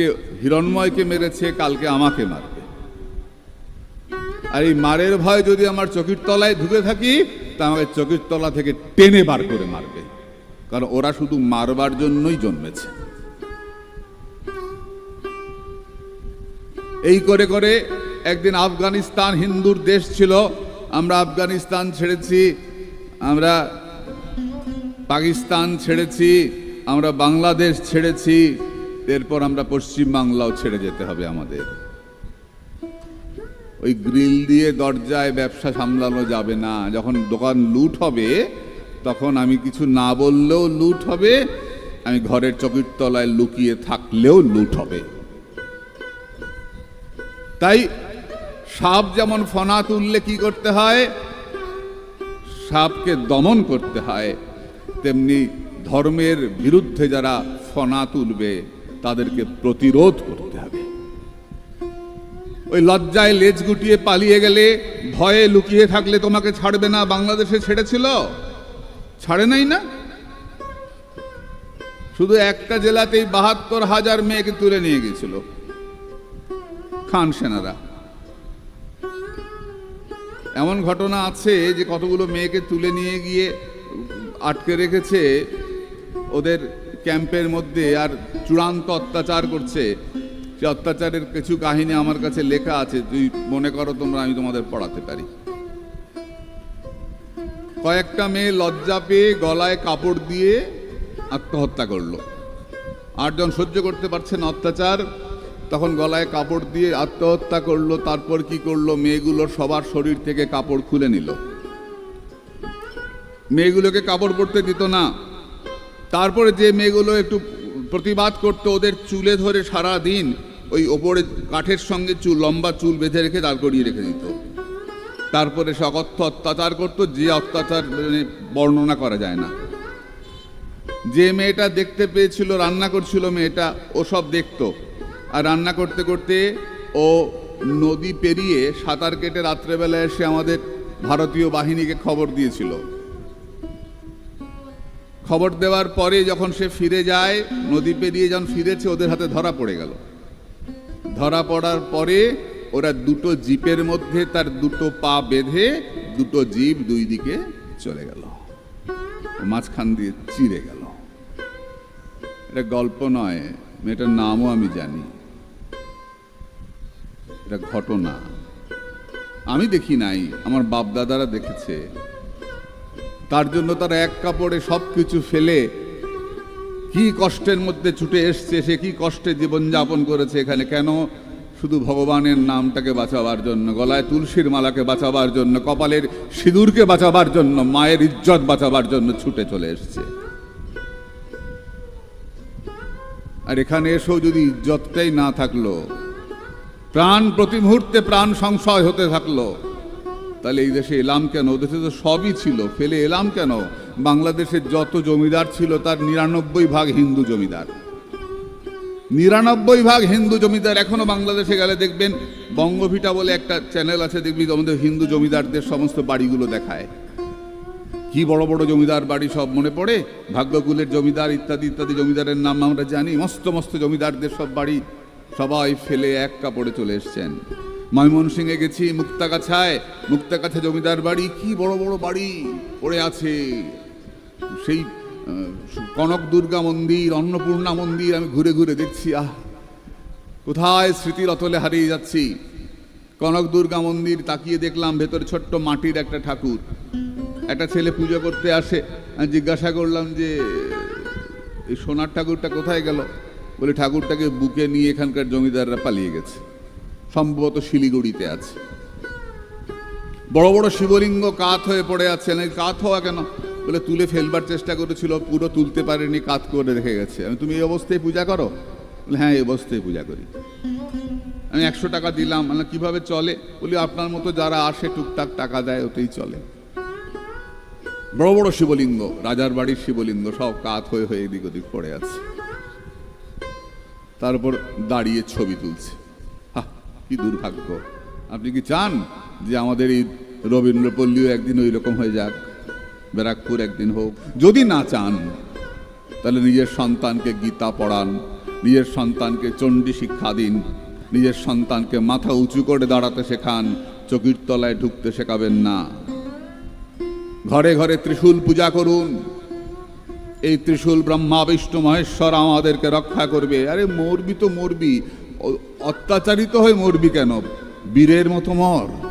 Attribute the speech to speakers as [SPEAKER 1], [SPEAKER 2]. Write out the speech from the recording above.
[SPEAKER 1] আজকে হিরণ্ময়কে মেরেছে, কালকে আমাকে মারবে। আর এই মারের ভয় যদি আমার চোখের তলায় ঢুকে থাকি, তা আমাকে চোখের তলা থেকে টেনে বার করে মারবে, কারণ ওরা শুধু মারবার জন্যই জন্মেছে। এই করে করে একদিন আফগানিস্তান হিন্দুর দেশ ছিল, আমরা আফগানিস্তান ছেড়েছি, আমরা পাকিস্তান ছেড়েছি, আমরা বাংলাদেশ ছেড়েছি, এরপর আমরা পশ্চিম বাংলাও ছেড়ে যেতে হবে আমাদের। ওই গ্রিল দিয়ে দরজায় ব্যবসা সামলানো যাবে না। যখন দোকান লুট হবে, তখন আমি কিছু না বললেও লুট হবে, আমি ঘরের চকির তলায় লুকিয়ে থাকলেও লুট হবে। তাই সাপ যেমন ফনা তুললে কি করতে হয়, সাপকে দমন করতে হয়, তেমনি ধর্মের বিরুদ্ধে যারা ফনা তুলবে তাদেরকে প্রতিরোধ করতে হবে। ওই লজ্জায় লেজ গুটিয়ে পালিয়ে গেলে, ভয়ে লুকিয়ে থাকলে তোমাকে ছাড়বে না। বাংলাদেশে ছেড়েছিল? ছাড়ে নাই না? শুধু একটা জেলাতেই ৭২,০০০ মেয়েকে তুলে নিয়ে গেছিল খান সেনারা। এমন ঘটনা আছে যে কতগুলো মেয়েকে তুলে নিয়ে গিয়ে আটকে রেখেছে ওদের ক্যাম্পের মধ্যে, আর চূড়ান্ত অত্যাচার করছে। সে অত্যাচারের কিছু কাহিনী আমার কাছে লেখা আছে, তুই মনে করো তোমরা, আমি তোমাদের পড়াতে পারি। কয়েকটা মেয়ে লজ্জা পেয়ে গলায় কাপড় দিয়ে আত্মহত্যা করলো। ৮ জন সহ্য করতে পারছে না অত্যাচার, তখন গলায় কাপড় দিয়ে আত্মহত্যা করলো। তারপর কি করলো, মেয়েগুলোর সবার শরীর থেকে কাপড় খুলে নিল। মেয়েগুলোকে কাপড় পরতে দিত না। তারপরে যে মেয়েগুলো একটু প্রতিবাদ করতো, ওদের চুলে ধরে সারা দিন ওই ওপরে কাঠের সঙ্গে চুল, লম্বা চুল বেঁধে রেখে দাঁড় করিয়ে রেখে দিত। তারপরে সে অত্যাচার করতো, যে অত্যাচার বর্ণনা করা যায় না। যে মেয়েটা দেখতে পেয়েছিল, রান্না করছিল মেয়েটা, ও সব দেখতো। আর রান্না করতে করতে ও নদী পেরিয়ে সাঁতার কেটে রাত্রেবেলা এসে আমাদের ভারতীয় বাহিনীকে খবর দিয়েছিল। খবর দেওয়ার পরে যখন সে ফিরে যায়, নদী পেরিয়ে যখন ফিরেছে, ওদের হাতে ধরা পড়ে গেল। ধরা পড়ার পরে ওরা দুটো জিপের মধ্যে তার দুটো পা বেঁধে, দুটো জিপ দুই দিকে চলে গেল, মাঝখান দিয়ে চিরে গেল। এটা গল্প নয়, মেয়েটার নামও আমি জানি। এটা ঘটনা, আমি দেখি নাই, আমার বাপ দাদারা দেখেছে। তার জন্য তারা এক কাপড়ে সবকিছু ফেলে কি কষ্টের মধ্যে ছুটে এসছে, সে কি কষ্টে জীবনযাপন করেছে এখানে। কেন? শুধু ভগবানের নামটাকে বাঁচাবার জন্য, গলায় তুলসীর মালাকে বাঁচাবার জন্য, কপালের সিঁদুরকে বাঁচাবার জন্য, মায়ের ইজ্জত বাঁচাবার জন্য ছুটে চলে এসছে। আর এখানে এসেও যদি ইজ্জতটাই না থাকলো, প্রাণ প্রতি মুহূর্তে প্রাণ সংশয় হতে থাকলো, তাহলে এই দেশে এলাম কেন? দেশে তো সবই ছিল, ফেলে এলাম কেন? বাংলাদেশের যত জমিদার ছিল তার ৯৯% হিন্দু জমিদার। ৯৯% হিন্দু জমিদার। এখনো বাংলাদেশে গেলে দেখবেন, বঙ্গভিটা বলে একটা চ্যানেল আছে, দেখবি আমাদের হিন্দু জমিদারদের সমস্ত বাড়িগুলো দেখায়। কি বড় বড় জমিদার বাড়ি সব মনে পড়ে, ভাগ্যকুলের জমিদার ইত্যাদি ইত্যাদি জমিদারের নাম আমরা জানি। মস্ত মস্ত জমিদারদের সব বাড়ি সবাই ফেলে এক কাপড়ে চলে এসছেন। ময়মনসিংহে গেছি, মুক্তাগাছা জমিদার বাড়ি, কি বড় বড় বাড়ি পড়ে আছে। সেই কনক দুর্গা মন্দির, অন্নপূর্ণা মন্দির আমি ঘুরে ঘুরে দেখছি, কোথায় স্মৃতির অতলে হারিয়ে যাচ্ছি। কনক দুর্গা মন্দির তাকিয়ে দেখলাম, ভেতরে ছোট্ট মাটির একটা ঠাকুর। একটা ছেলে পুজো করতে আসে, আমি জিজ্ঞাসা করলাম যে এই সোনার ঠাকুরটা কোথায় গেল? বলে ঠাকুরটাকে বুকে নিয়ে এখানকার জমিদাররা পালিয়ে গেছে, সম্ভবত শিলিগুড়িতে আছে। বড় বড় শিবলিঙ্গ কাত হয়ে পড়ে আছে। কাত হওয়া কেন? বলে তুলে ফেলবার চেষ্টা করেছিল, পুরো তুলতে পারেনি, কাত করে রেখে গেছে। আমি, তুমি এই অবস্থায় পূজা করো? বলে হ্যাঁ, এই অবস্থায় পূজা করি। আমি ১০০ টাকা দিলাম। মানে কিভাবে চলে? বলি আপনার মতো যারা আসে টুকটাক টাকা দেয়, ওতেই চলে। বড় বড় শিবলিঙ্গ, রাজার বাড়ির শিবলিঙ্গ, সব কাত হয়ে হয়ে এদিক ওদিক পড়ে আছে। তারপর দাঁড়িয়ে ছবি তুলছে। কি দুর্ভাগ্য! আপনি কি চান যে আমাদের এই রবীন্দ্রপল্লীও একদিন ওই রকম হয়ে যাক, ব্যারাকপুর একদিন হোক? যদি না চান, তাহলে নিজের সন্তানকে গীতা পড়ান, নিজের সন্তানকে চণ্ডী শিক্ষা দিন, নিজের সন্তানকে মাথা উঁচু করে দাঁড়াতে শেখান, চকির তলায় ঢুকতে শেখাবেন না। ঘরে ঘরে ত্রিশূল পূজা করুন, এই ত্রিশূল ব্রহ্মা বিষ্ণু মহেশ্বর আমাদেরকে রক্ষা করবে। আরে মরবি তো মরবি, অত্যাচারিত হয়ে মরবি কেন? বীরের মতো মর।